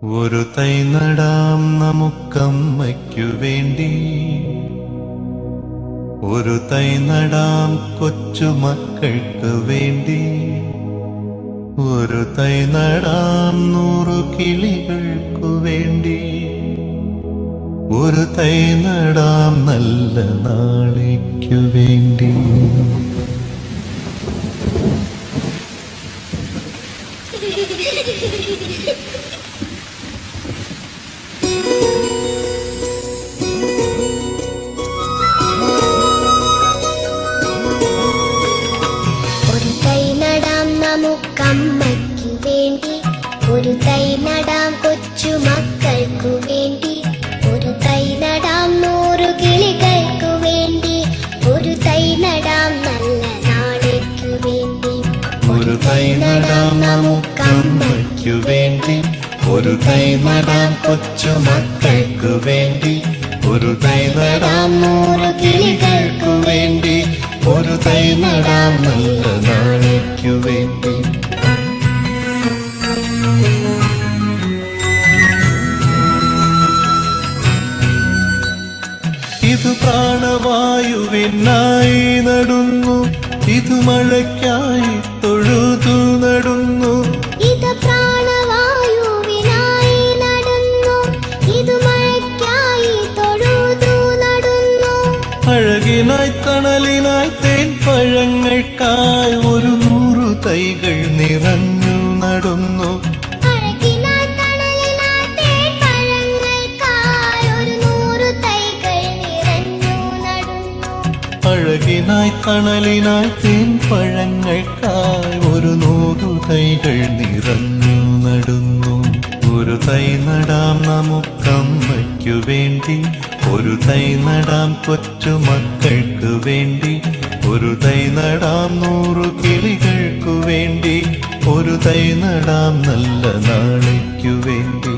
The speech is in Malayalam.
ഒരു തൈ നടാം നമുക്കമ്മയ്ക്കു വേണ്ടി, ഒരു തൈ നടാം കൊച്ചുമക്കൾക്ക് വേണ്ടി, ഒരു തൈ നടാം 100 കിളികൾക്കു വേണ്ടി, ഒരു തൈ നടാം നല്ല നാളേക്കു വേണ്ടി. ഒരു തൈ നടാം നമുക്കമ്മയ്ക്കു വേണ്ടി, ഒരു തൈ നടാം കൊച്ചുമക്കൾക്കു വേണ്ടി, ഒരു തൈ നടാം 100 കിളികൾക്കു വേണ്ടി, ഒരു തൈ നടാം നല്ല നാളേക്കു വേണ്ടി. ഒരു തൈ നടാം നമുക്കമ്മയ്ക്കു വേണ്ടി, ഒരു തൈ നടാം കൊച്ചുമക്കൾക്കു വേണ്ടി, ഒരു തൈ നടാം 100 കിളികൾക്കു വേണ്ടി, ഒരു തൈ നടാം നല്ല നാളേക്കു വേണ്ടി. ഇത് പ്രാണവായുവിനായി നടുന്നു, ഇത് മഴയ്ക്കായി തൊഴുതു നടുന്നു, ഇത് പ്രാണവായുവിനായി നടുന്നു, ഇത് മഴയ്ക്കായി തൊഴുതു നടുന്നു. അഴകിനായി തണലിനായി തേൻ പഴങ്ങൾക്കായി 100 തൈകൾ നിറഞ്ഞു നടുന്നു, അഴകിനായി തണലിനായി തേൻ പഴങ്ങൾക്കായി 100 തൈകൾ നിറഞ്ഞു നടുന്നു. അഴകിനായി തണലിനായി തേൻ പഴങ്ങൾക്കായി 100 തൈകൾ നിറഞ്ഞു നടുന്നു. ഒരു തൈ നടാം നമുക്കമ്മയ്ക്കു വേണ്ടി, ഒരു തൈ നടാം കൊച്ചുമക്കൾക്ക് വേണ്ടി, ഒരു തൈ നടാം 100 കിളികൾക്കു വേണ്ടി, ഒരു തൈ നടാം നല്ല നാളേക്കു വേണ്ടി.